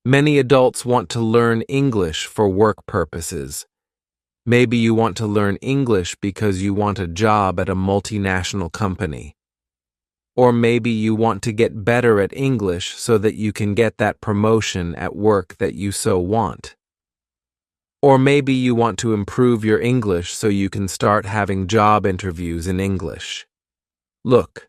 Many adults want to learn English for work purposes. Maybe you want to learn English because you want a job at a multinational company. Or maybe you want to get better at English so that you can get that promotion at work that you so want. Or maybe you want to improve your English so you can start having job interviews in English. Look,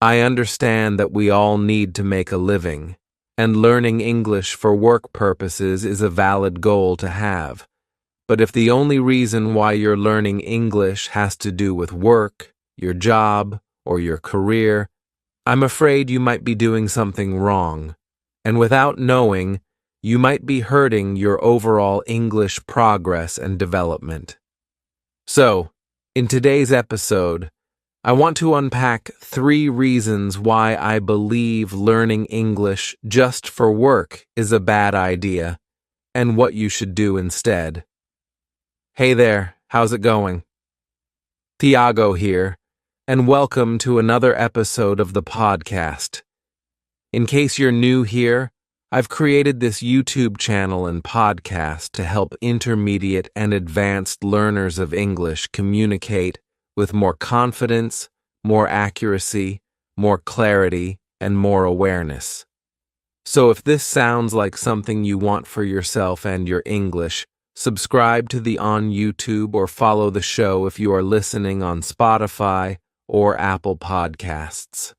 I understand that we all need to make a living, and learning English for work purposes is a valid goal to have. But if the only reason why you're learning English has to do with work, your job, or your career, I'm afraid you might be doing something wrong, and without knowing, you might be hurting your overall English progress and development. So, in today's episode, I want to unpack 3 reasons why I believe learning English just for work is a bad idea, and what you should do instead. Hey there, how's it going? Tiago here, and welcome to another episode of the podcast. In case you're new here, I've created this YouTube channel and podcast to help intermediate and advanced learners of English communicate with more confidence, more accuracy, more clarity, and more awareness. So if this sounds like something you want for yourself and your English, subscribe to the on YouTube or follow the show if you are listening on Spotify or Apple Podcasts.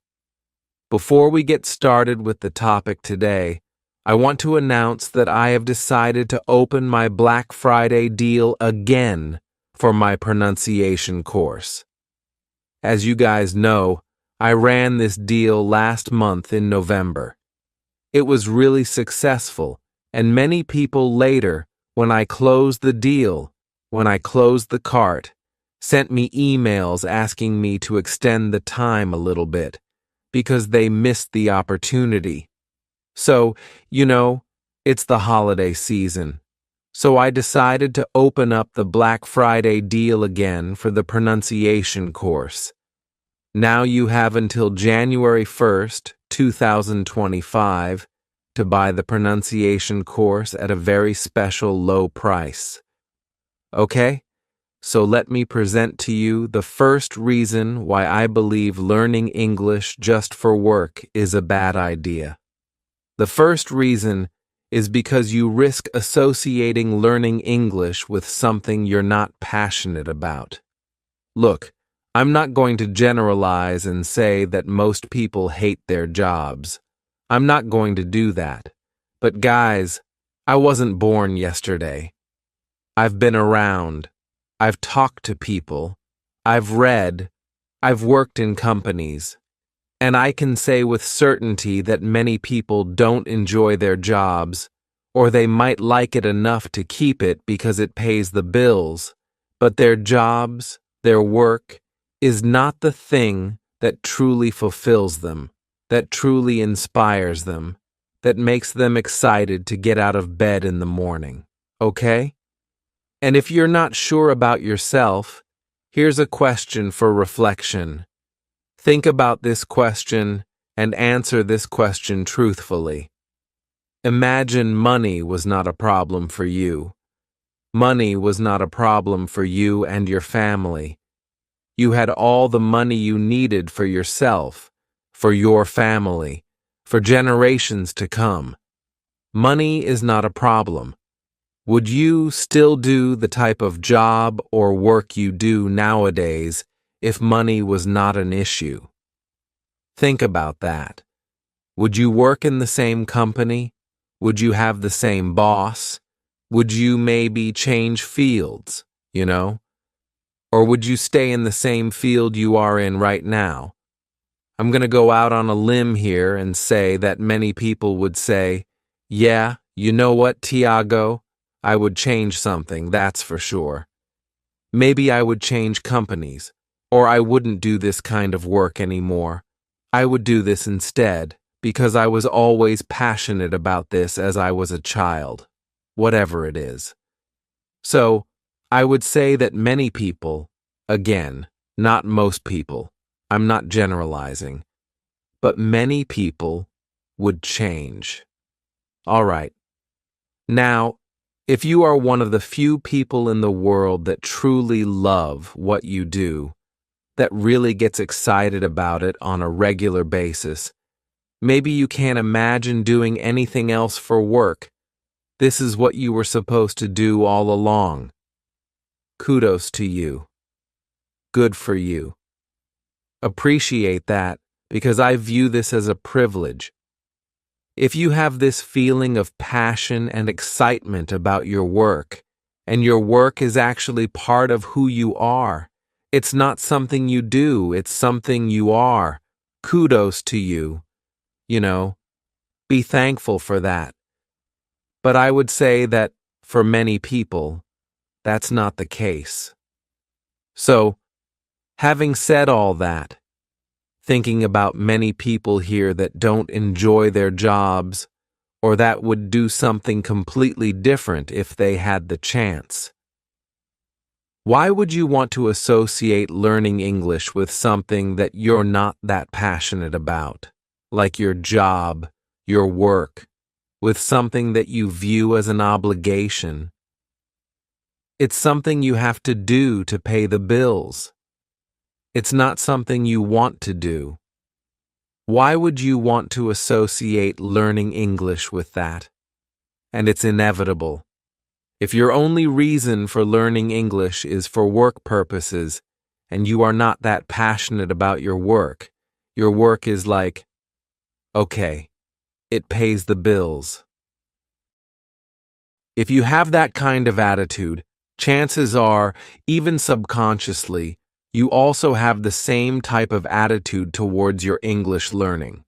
Before we get started with the topic today, I want to announce that I have decided to open my Black Friday deal again for my pronunciation course. As you guys know, I ran this deal last month in November. It was really successful, and many people later, when I closed the deal, when I closed the cart, sent me emails asking me to extend the time a little bit, because they missed the opportunity. So, it's the holiday season. So I decided to open up the Black Friday deal again for the pronunciation course. Now you have until January 1st, 2025 to buy the pronunciation course at a very special low price. Okay? So let me present to you the first reason why I believe learning English just for work is a bad idea. The first reason is because you risk associating learning English with something you're not passionate about. Look, I'm not going to generalize and say that most people hate their jobs. I'm not going to do that. But guys, I wasn't born yesterday. I've been around. I've talked to people. I've read. I've worked in companies. And I can say with certainty that many people don't enjoy their jobs, or they might like it enough to keep it because it pays the bills, but their jobs, their work, is not the thing that truly fulfills them, that truly inspires them, that makes them excited to get out of bed in the morning, okay? And if you're not sure about yourself, here's a question for reflection. Think about this question and answer this question truthfully. Imagine money was not a problem for you. Money was not a problem for you and your family. You had all the money you needed for yourself, for your family, for generations to come. Money is not a problem. Would you still do the type of job or work you do nowadays if money was not an issue? Think about that. Would you work in the same company? Would you have the same boss? Would you maybe change fields, Or would you stay in the same field you are in right now? I'm going to go out on a limb here and say that many people would say, yeah, you know what, Tiago? I would change something, that's for sure. Maybe I would change companies, or I wouldn't do this kind of work anymore. I would do this instead, because I was always passionate about this as I was a child, whatever it is. So, I would say that many people, again, not most people, I'm not generalizing, but many people would change. All right, Now, if you are one of the few people in the world that truly love what you do, that really gets excited about it on a regular basis, maybe you can't imagine doing anything else for work. This is what you were supposed to do all along. Kudos to you. Good for you. Appreciate that, because I view this as a privilege. If you have this feeling of passion and excitement about your work, and your work is actually part of who you are, it's not something you do, it's something you are. Kudos to you. Be thankful for that. But I would say that, for many people, that's not the case. So, having said all that, thinking about many people here that don't enjoy their jobs, or that would do something completely different if they had the chance. Why would you want to associate learning English with something that you're not that passionate about, like your job, your work, with something that you view as an obligation? It's something you have to do to pay the bills. It's not something you want to do. Why would you want to associate learning English with that? And it's inevitable. If your only reason for learning English is for work purposes, and you are not that passionate about your work is like, okay, it pays the bills. If you have that kind of attitude, chances are, even subconsciously, you also have the same type of attitude towards your English learning.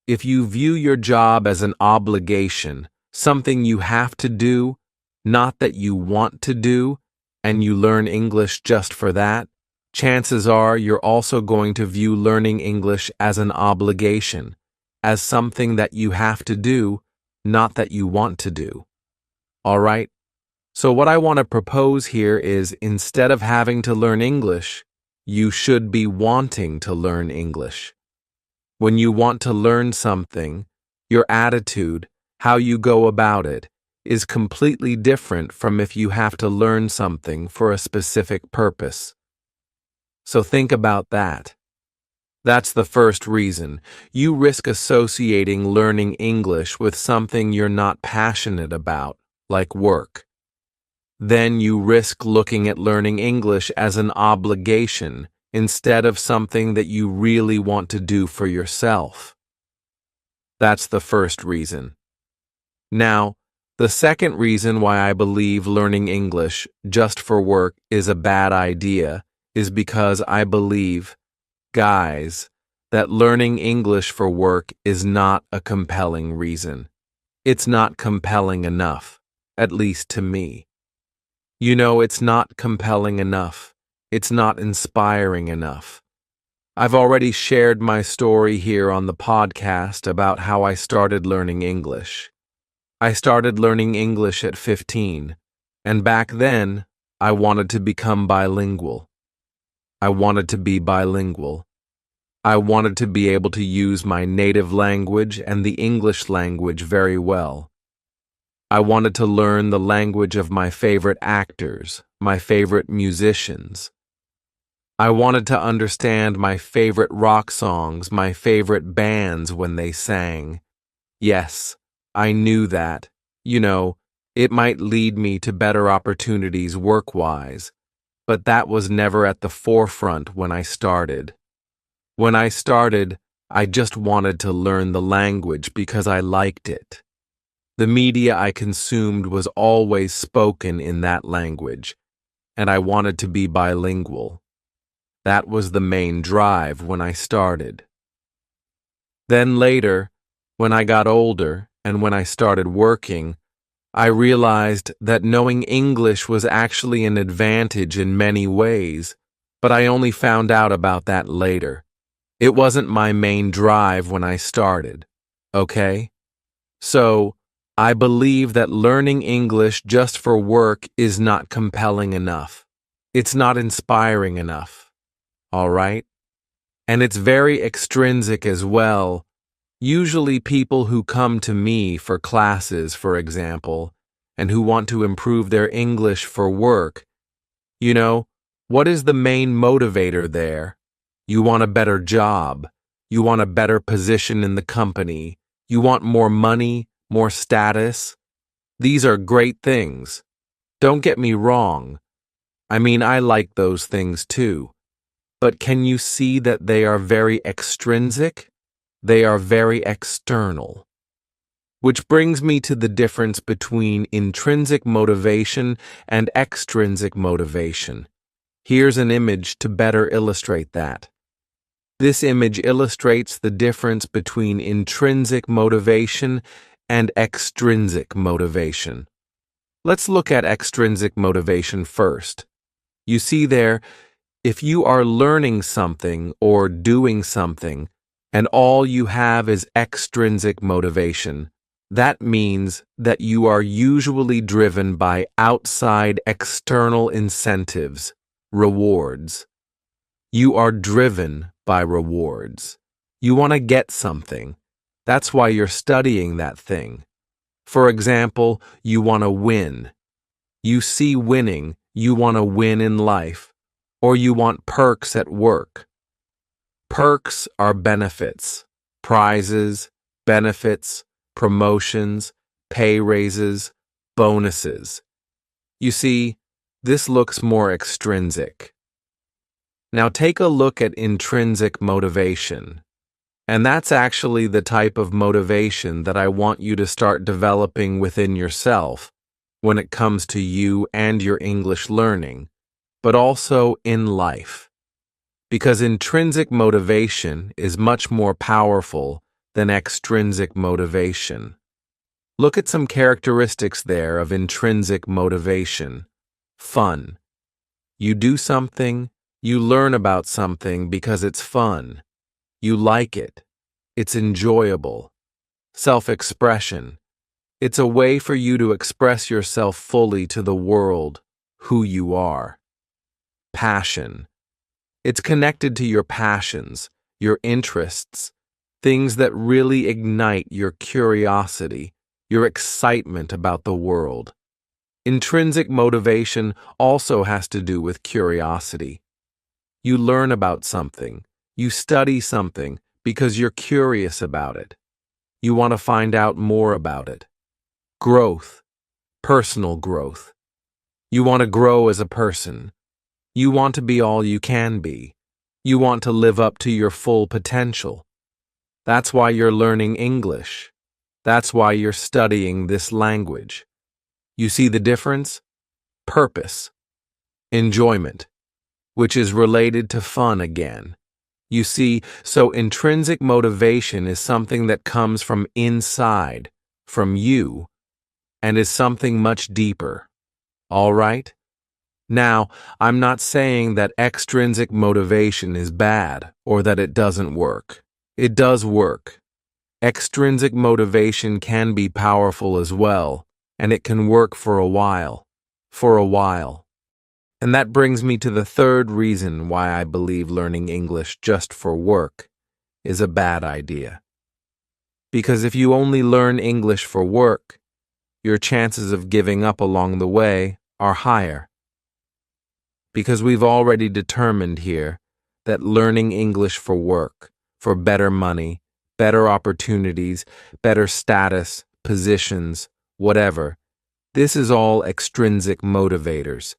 If you view your job as an obligation, something you have to do, not that you want to do, and you learn English just for that, chances are you're also going to view learning English as an obligation, as something that you have to do, not that you want to do. All right? So what I want to propose here is, instead of having to learn English, you should be wanting to learn English. When you want to learn something, your attitude, how you go about it, is completely different from if you have to learn something for a specific purpose. So think about that. That's the first reason. You risk associating learning English with something you're not passionate about, like work. Then you risk looking at learning English as an obligation instead of something that you really want to do for yourself. That's the first reason. Now, the second reason why I believe learning English just for work is a bad idea is because I believe, guys, that learning English for work is not a compelling reason. It's not compelling enough, at least to me. It's not compelling enough. It's not inspiring enough. I've already shared my story here on the podcast about how I started learning English. I started learning English at 15, and back then, I wanted to become bilingual. I wanted to be bilingual. I wanted to be able to use my native language and the English language very well. I wanted to learn the language of my favorite actors, my favorite musicians. I wanted to understand my favorite rock songs, my favorite bands when they sang. Yes, I knew that, it might lead me to better opportunities work-wise, but that was never at the forefront when I started. When I started, I just wanted to learn the language because I liked it. The media I consumed was always spoken in that language, and I wanted to be bilingual. That was the main drive when I started. Then later, when I got older and when I started working, I realized that knowing English was actually an advantage in many ways, but I only found out about that later. It wasn't my main drive when I started, okay? So, I believe that learning English just for work is not compelling enough. It's not inspiring enough. All right? And it's very extrinsic as well, Usually people who come to me for classes, for example, and who want to improve their English for work, you know, what is the main motivator there? You want a better job. You want a better position in the company. You want more money, more status. These are great things. Don't get me wrong. I mean, I like those things too. But can you see that they are very extrinsic? They are very external. Which brings me to the difference between intrinsic motivation and extrinsic motivation. Here's an image to better illustrate that. This image illustrates the difference between intrinsic motivation and extrinsic motivation. Let's look at extrinsic motivation first. You see there, if you are learning something or doing something, and all you have is extrinsic motivation, that means that you are usually driven by outside external incentives, rewards. You are driven by rewards. You want to get something. That's why you're studying that thing. For example, you want to win. You see winning, you want to win in life, or you want perks at work. Perks are benefits, prizes, benefits, promotions, pay raises, bonuses. You see, this looks more extrinsic. Now take a look at intrinsic motivation. And that's actually the type of motivation that I want you to start developing within yourself when it comes to you and your English learning, but also in life. Because intrinsic motivation is much more powerful than extrinsic motivation. Look at some characteristics there of intrinsic motivation. Fun. You do something, you learn about something because it's fun. You like it. It's enjoyable. Self-expression. It's a way for you to express yourself fully to the world, who you are. Passion. It's connected to your passions, your interests, things that really ignite your curiosity, your excitement about the world. Intrinsic motivation also has to do with curiosity. You learn about something, you study something because you're curious about it. You want to find out more about it. Growth, personal growth. You want to grow as a person. You want to be all you can be. You want to live up to your full potential. That's why you're learning English. That's why you're studying this language. You see the difference? Purpose. Enjoyment, which is related to fun again. You see, so intrinsic motivation is something that comes from inside, from you, and is something much deeper. All right? Now, I'm not saying that extrinsic motivation is bad or that it doesn't work. It does work. Extrinsic motivation can be powerful as well, and it can work for a while. For a while. And that brings me to the third reason why I believe learning English just for work is a bad idea. Because if you only learn English for work, your chances of giving up along the way are higher. Because we've already determined here that learning English for work, for better money, better opportunities, better status, positions, whatever, this is all extrinsic motivators.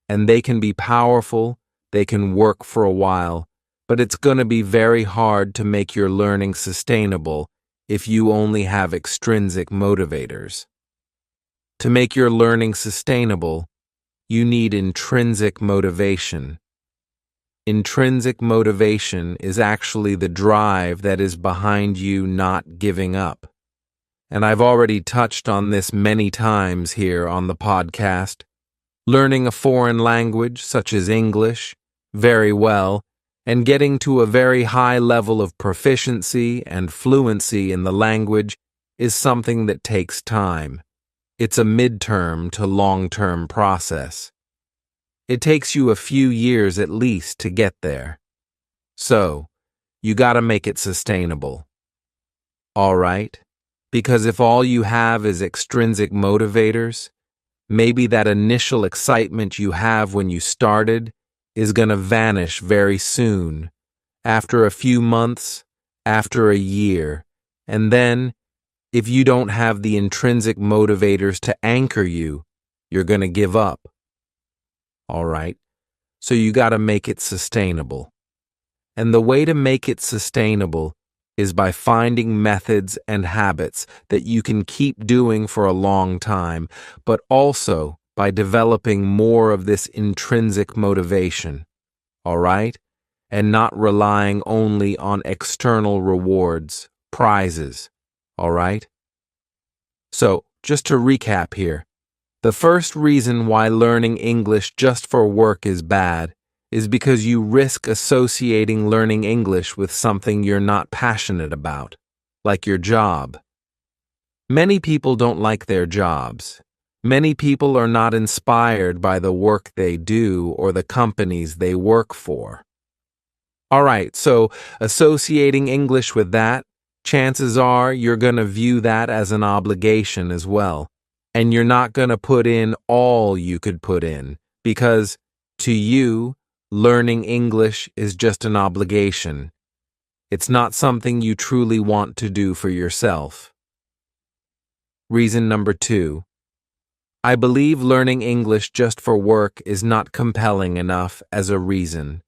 And they can be powerful, they can work for a while, but it's going to be very hard to make your learning sustainable if you only have extrinsic motivators. To make your learning sustainable, you need intrinsic motivation. Intrinsic motivation is actually the drive that is behind you not giving up. And I've already touched on this many times here on the podcast. Learning a foreign language, such as English, very well, and getting to a very high level of proficiency and fluency in the language is something that takes time. It's a midterm to long-term process. It takes you a few years at least to get there. So, you gotta make it sustainable. All right? Because if all you have is extrinsic motivators, maybe that initial excitement you have when you started is going to vanish very soon, after a few months, after a year, and then, if you don't have the intrinsic motivators to anchor you, you're going to give up. All right? So you got to make it sustainable. And the way to make it sustainable is by finding methods and habits that you can keep doing for a long time, but also by developing more of this intrinsic motivation, all right? And not relying only on external rewards, prizes, all right? So, just to recap here, the first reason why learning English just for work is bad is because you risk associating learning English with something you're not passionate about, like your job. Many people don't like their jobs. Many people are not inspired by the work they do or the companies they work for. All right, so associating English with that, chances are you're going to view that as an obligation as well. And you're not going to put in all you could put in, because to you, learning English is just an obligation. It's not something you truly want to do for yourself. Reason number 2. I believe learning English just for work is not compelling enough as a reason.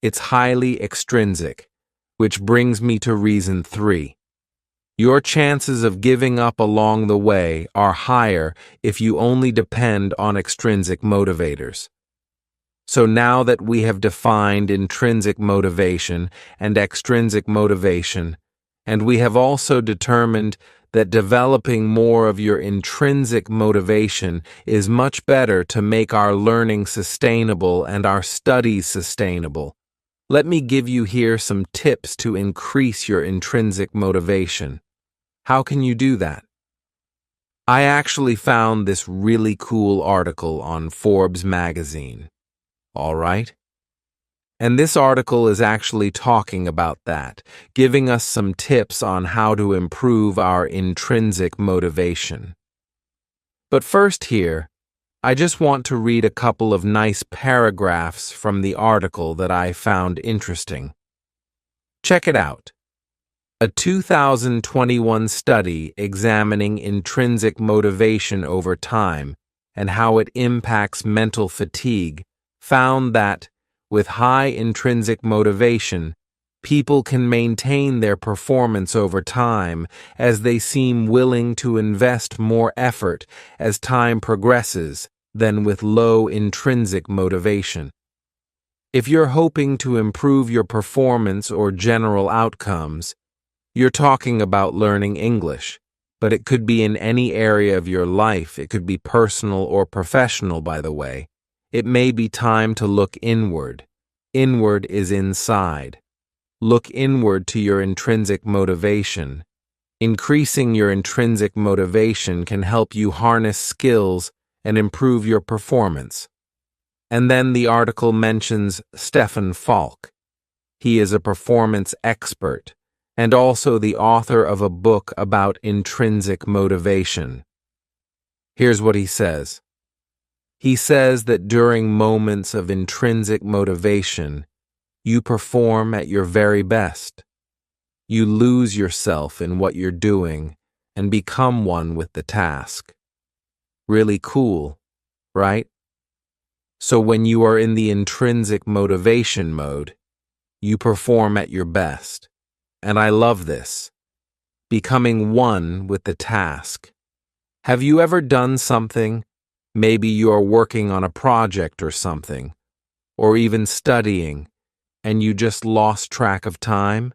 It's highly extrinsic, which brings me to reason 3. Your chances of giving up along the way are higher if you only depend on extrinsic motivators. So now that we have defined intrinsic motivation and extrinsic motivation, and we have also determined that developing more of your intrinsic motivation is much better to make our learning sustainable and our studies sustainable, let me give you here some tips to increase your intrinsic motivation. How can you do that? I actually found this really cool article on Forbes magazine. All right? And this article is actually talking about that, giving us some tips on how to improve our intrinsic motivation. But first here, I just want to read a couple of nice paragraphs from the article that I found interesting. Check it out. A 2021 study examining intrinsic motivation over time and how it impacts mental fatigue found that, with high intrinsic motivation, people can maintain their performance over time as they seem willing to invest more effort as time progresses than with low intrinsic motivation. If you're hoping to improve your performance or general outcomes, you're talking about learning English, but it could be in any area of your life. It could be personal or professional, by the way. It may be time to look inward. Inward is inside. Look inward to your intrinsic motivation. Increasing your intrinsic motivation can help you harness skills and improve your performance. And then the article mentions Stefan Falk. He is a performance expert and also the author of a book about intrinsic motivation. Here's what he says. He says that during moments of intrinsic motivation, you perform at your very best. You lose yourself in what you're doing and become one with the task. Really cool, right? So when you are in the intrinsic motivation mode, you perform at your best. And I love this. Becoming one with the task. Have you ever done something? Maybe you are working on a project or something, or even studying, and you just lost track of time?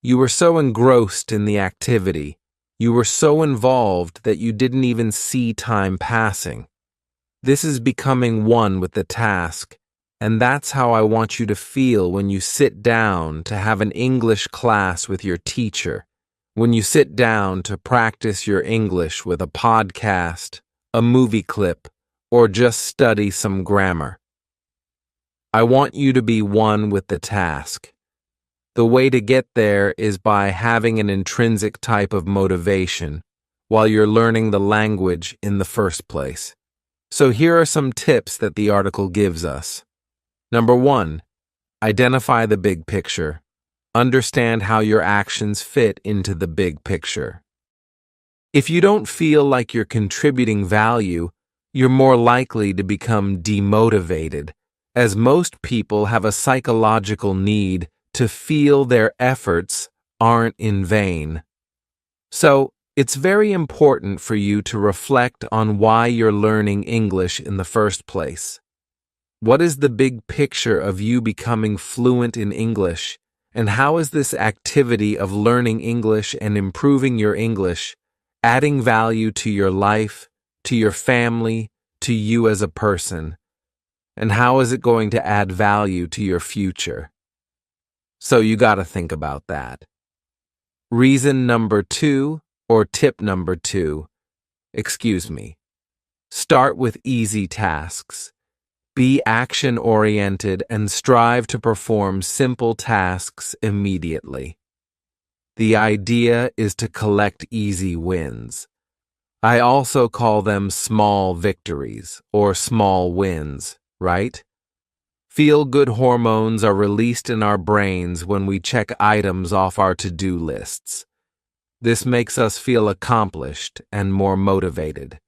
You were so engrossed in the activity, you were so involved that you didn't even see time passing. This is becoming one with the task, and that's how I want you to feel when you sit down to have an English class with your teacher, when you sit down to practice your English with a podcast, a movie clip, or just study some grammar. I want you to be one with the task. The way to get there is by having an intrinsic type of motivation while you're learning the language in the first place. So here are some tips that the article gives us. Number 1, identify the big picture. Understand how your actions fit into the big picture. If you don't feel like you're contributing value, you're more likely to become demotivated, as most people have a psychological need to feel their efforts aren't in vain. So, it's very important for you to reflect on why you're learning English in the first place. What is the big picture of you becoming fluent in English, and how is this activity of learning English and improving your English adding value to your life, to your family, to you as a person? And how is it going to add value to your future? So you got to think about that. Reason number 2, or tip number 2, start with easy tasks. Be action-oriented and strive to perform simple tasks immediately. The idea is to collect easy wins. I also call them small victories or small wins, right? Feel-good hormones are released in our brains when we check items off our to-do lists. This makes us feel accomplished and more motivated.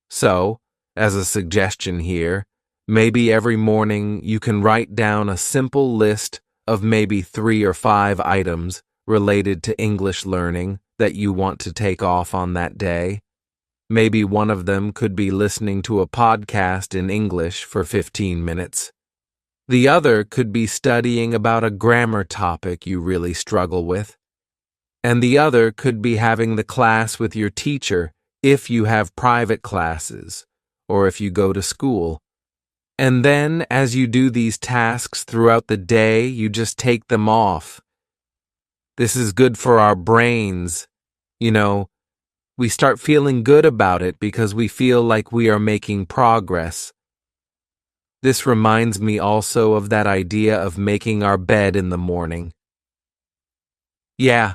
So, as a suggestion here, maybe every morning you can write down a simple list of maybe 3 or 5 items related to English learning that you want to take off on that day. Maybe one of them could be listening to a podcast in English for 15 minutes. The other could be studying about a grammar topic you really struggle with. And the other could be having the class with your teacher if you have private classes or if you go to school. And then, as you do these tasks throughout the day, you just take them off. This is good for our brains. We start feeling good about it because we feel like we are making progress. This reminds me also of that idea of making our bed in the morning. Yeah,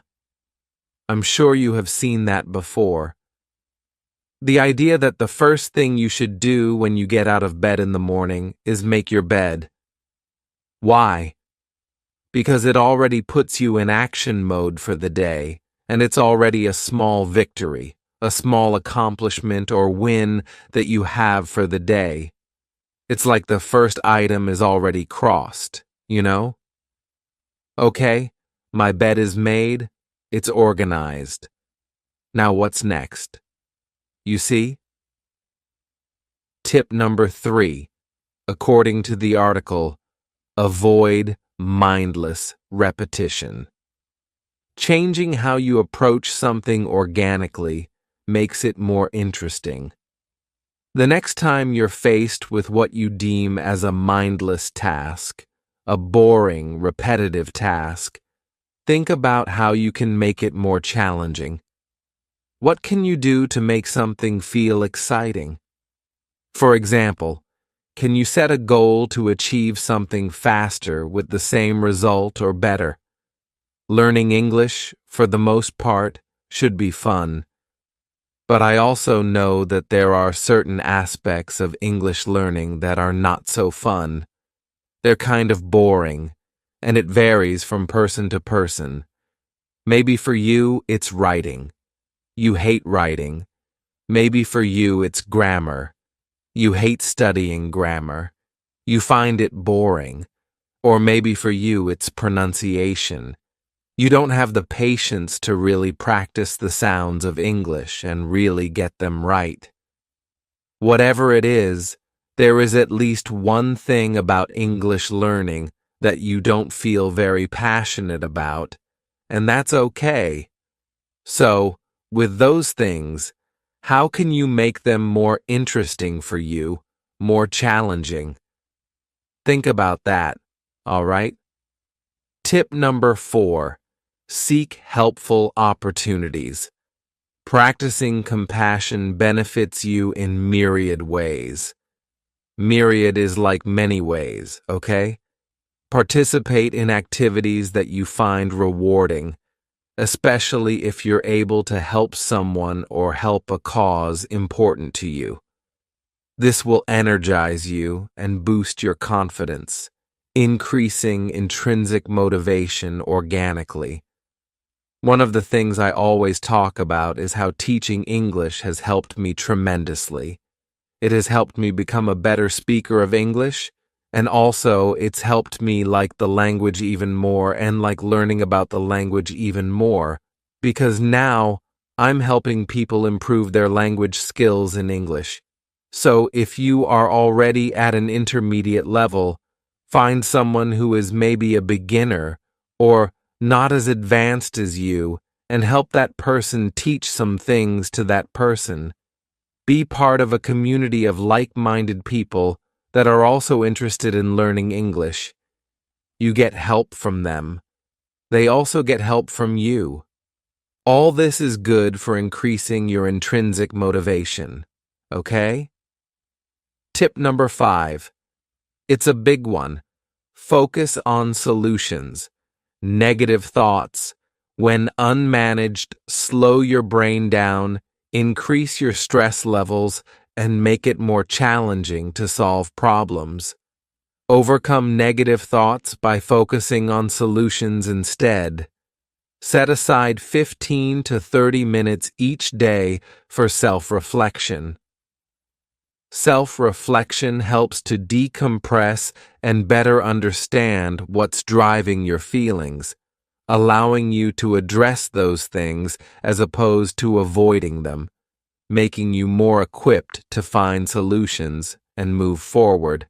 I'm sure you have seen that before. The idea that the first thing you should do when you get out of bed in the morning is make your bed. Why? Because it already puts you in action mode for the day, and it's already a small victory, a small accomplishment or win that you have for the day. It's like the first item is already crossed, Okay, my bed is made, it's organized. Now what's next? You see? Tip number 3, according to the article, avoid mindless repetition. Changing how you approach something organically makes it more interesting. The next time you're faced with what you deem as a mindless task, a boring, repetitive task, think about how you can make it more challenging. What can you do to make something feel exciting? For example, can you set a goal to achieve something faster with the same result or better? Learning English, for the most part, should be fun. But I also know that there are certain aspects of English learning that are not so fun. They're kind of boring, and it varies from person to person. Maybe for you, it's writing. You hate writing. Maybe for you, it's grammar. You hate studying grammar. You find it boring. Or maybe for you, it's pronunciation. You don't have the patience to really practice the sounds of English and really get them right. Whatever it is, there is at least one thing about English learning that you don't feel very passionate about, and that's okay. So, with those things, how can you make them more interesting for you, more challenging? Think about that, all right? Tip number 4. Seek helpful opportunities. Practicing compassion benefits you in myriad ways. Myriad is like many ways, okay? Participate in activities that you find rewarding, especially if you're able to help someone or help a cause important to you. This will energize you and boost your confidence, increasing intrinsic motivation organically. One of the things I always talk about is how teaching English has helped me tremendously. It has helped me become a better speaker of English, and also it's helped me like the language even more and like learning about the language even more, because now I'm helping people improve their language skills in English. So if you are already at an intermediate level, find someone who is maybe a beginner or not as advanced as you and help that person teach some things to that person. Be part of a community of like-minded people that are also interested in learning English. You get help from them. They also get help from you. All this is good for increasing your intrinsic motivation. Okay? Tip number 5. It's a big one. Focus on solutions. Negative thoughts, when unmanaged, slow your brain down, increase your stress levels, and make it more challenging to solve problems. Overcome negative thoughts by focusing on solutions instead. Set aside 15 to 30 minutes each day for self-reflection. Self-reflection helps to decompress and better understand what's driving your feelings, allowing you to address those things as opposed to avoiding them, making you more equipped to find solutions and move forward.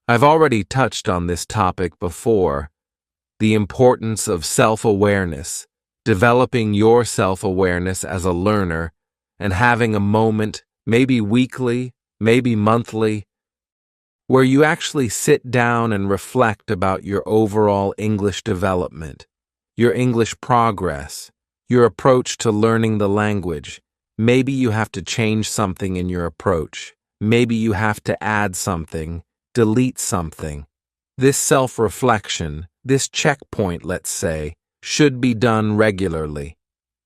I've already touched on this topic before, the importance of self-awareness, developing your self-awareness as a learner, and having a moment, maybe weekly, maybe monthly, where you actually sit down and reflect about your overall English development, your English progress, your approach to learning the language. Maybe you have to change something in your approach. Maybe you have to add something, delete something. This self-reflection, this checkpoint, let's say, should be done regularly.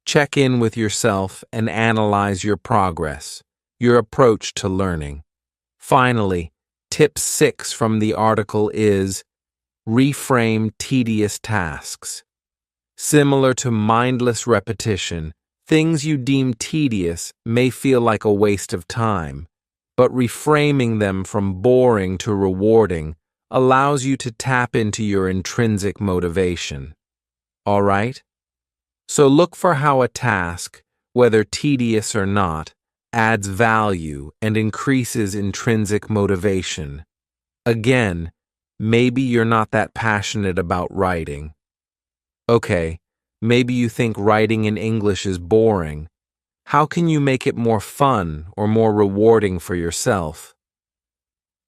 Check in with yourself and analyze your progress, your approach to learning. Finally, tip 6 from the article is reframe tedious tasks. Similar to mindless repetition, things you deem tedious may feel like a waste of time, but reframing them from boring to rewarding allows you to tap into your intrinsic motivation. All right? So look for how a task, whether tedious or not, adds value and increases intrinsic motivation. Again, maybe you're not that passionate about writing. Okay, maybe you think writing in English is boring. How can you make it more fun or more rewarding for yourself?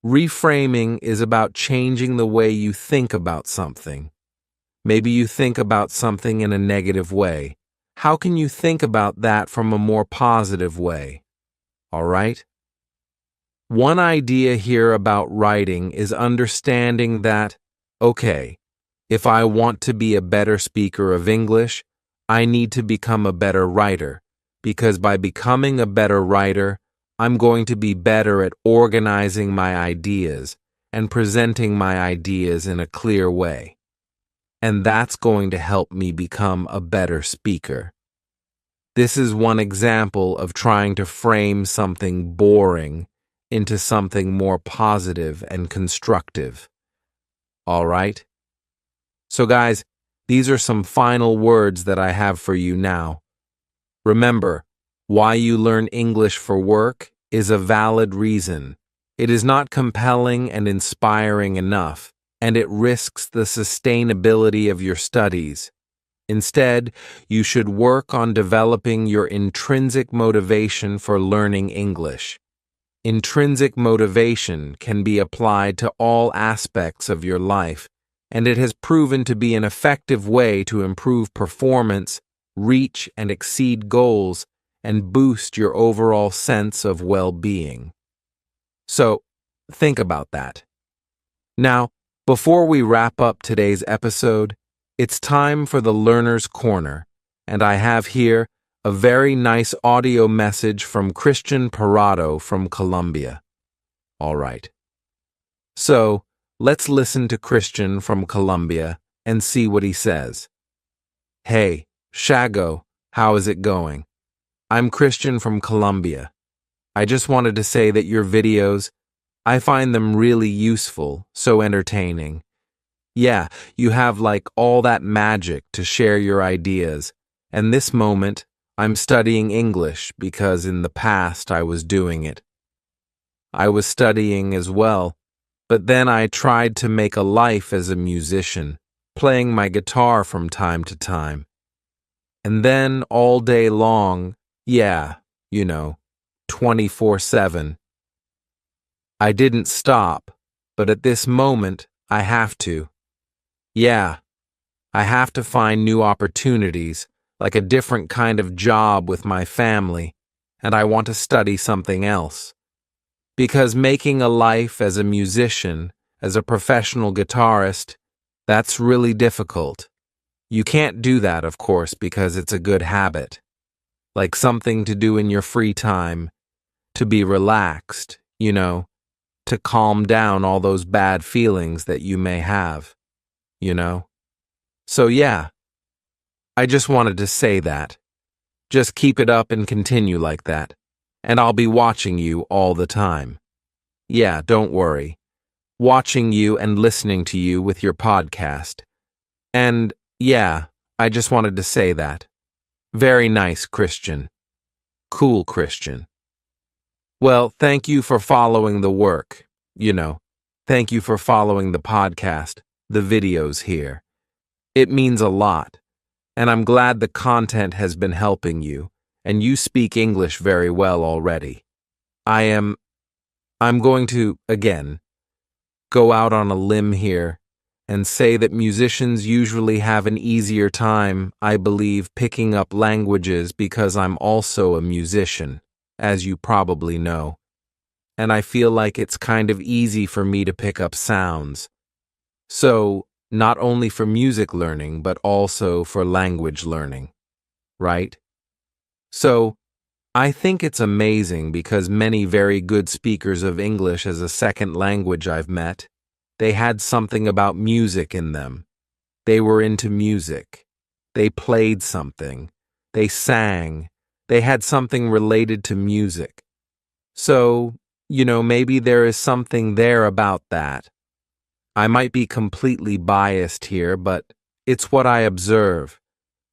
Reframing is about changing the way you think about something. Maybe you think about something in a negative way. How can you think about that from a more positive way? All right? One idea here about writing is understanding that, okay, if I want to be a better speaker of English, I need to become a better writer, because by becoming a better writer, I'm going to be better at organizing my ideas and presenting my ideas in a clear way. And that's going to help me become a better speaker. This is one example of trying to frame something boring into something more positive and constructive. All right? So guys, these are some final words that I have for you now. Remember, why you learn English for work is a valid reason. It is not compelling and inspiring enough, and it risks the sustainability of your studies. Instead, you should work on developing your intrinsic motivation for learning English. Intrinsic motivation can be applied to all aspects of your life, and it has proven to be an effective way to improve performance, reach and exceed goals, and boost your overall sense of well-being. So, think about that. Now, Before we wrap up today's episode, it's time for the Learner's Corner, and I have here a very nice audio message from Christian Parado from Colombia. All right. So, let's listen to Christian from Colombia and see what he says. Hey, Shago, how is it going? I'm Christian from Colombia. I just wanted to say that your videos, I find them really useful, so entertaining. Yeah, you have like all that magic to share your ideas, and this moment, I'm studying English because in the past I was doing it. I was studying as well, but then I tried to make a life as a musician, playing my guitar from time to time. And then all day long, 24/7. I didn't stop, but at this moment, I have to. Yeah, I have to find new opportunities, like a different kind of job with my family, and I want to study something else. Because making a life as a musician, as a professional guitarist, that's really difficult. You can't do that, of course, because it's a good habit. Like something to do in your free time, to be relaxed, to calm down all those bad feelings that you may have, So yeah, I just wanted to say that. Just keep it up and continue like that, and I'll be watching you all the time. Yeah, don't worry. Watching you and listening to you with your podcast. And yeah, I just wanted to say that. Very nice, Christian. Cool, Christian. Well, thank you for following the work, Thank you for following the podcast, the videos here. It means a lot, and I'm glad the content has been helping you, and you speak English very well already. I'm going to, again, go out on a limb here and say that musicians usually have an easier time, I believe, picking up languages because I'm also a musician, as you probably know. And I feel like it's kind of easy for me to pick up sounds. So, not only for music learning, but also for language learning, right? So, I think it's amazing because many very good speakers of English as a second language I've met, they had something about music in them. They were into music. They played something. They sang. They had something related to music. So, maybe there is something there about that. I might be completely biased here, but it's what I observe.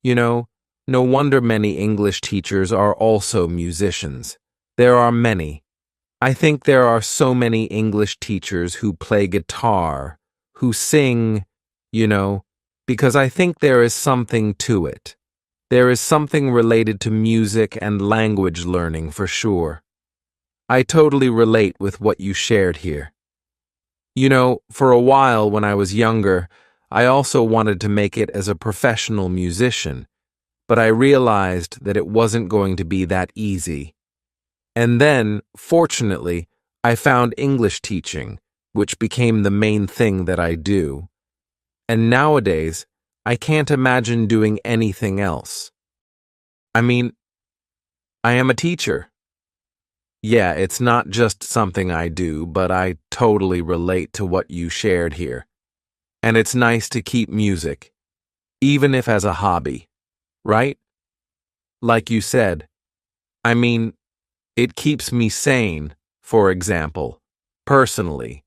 No wonder many English teachers are also musicians. There are many. I think there are so many English teachers who play guitar, who sing, because I think there is something to it. There is something related to music and language learning for sure. I totally relate with what you shared here. For a while when I was younger, I also wanted to make it as a professional musician, but I realized that it wasn't going to be that easy. And then, fortunately, I found English teaching, which became the main thing that I do. And nowadays, I can't imagine doing anything else. I mean, I am a teacher. Yeah, it's not just something I do, but I totally relate to what you shared here. And it's nice to keep music, even if as a hobby, right? Like you said, it keeps me sane, for example, personally.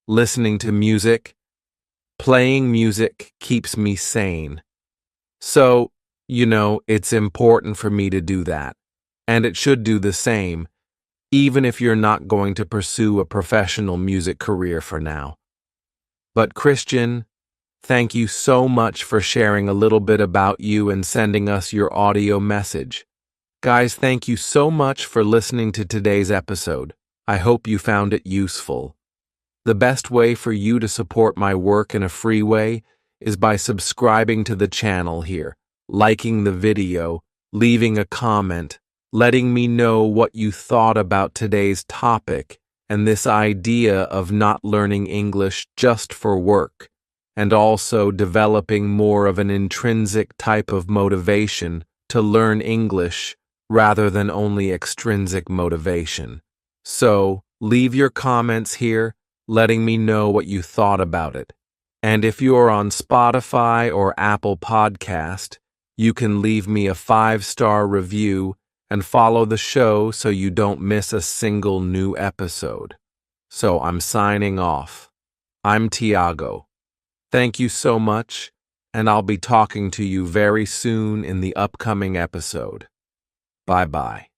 Listening to music, playing music keeps me sane. So, it's important for me to do that, and it should do the same, even if you're not going to pursue a professional music career for now. But Christian, thank you so much for sharing a little bit about you and sending us your audio message. Guys, thank you so much for listening to today's episode. I hope you found it useful. The best way for you to support my work in a free way is by subscribing to the channel here, liking the video, leaving a comment, letting me know what you thought about today's topic, and this idea of not learning English just for work, and also developing more of an intrinsic type of motivation to learn English rather than only extrinsic motivation. So, leave your comments here, letting me know what you thought about it. And if you're on Spotify or Apple Podcast, you can leave me a 5-star review and follow the show so you don't miss a single new episode. So I'm signing off. I'm Tiago. Thank you so much, and I'll be talking to you very soon in the upcoming episode. Bye-bye.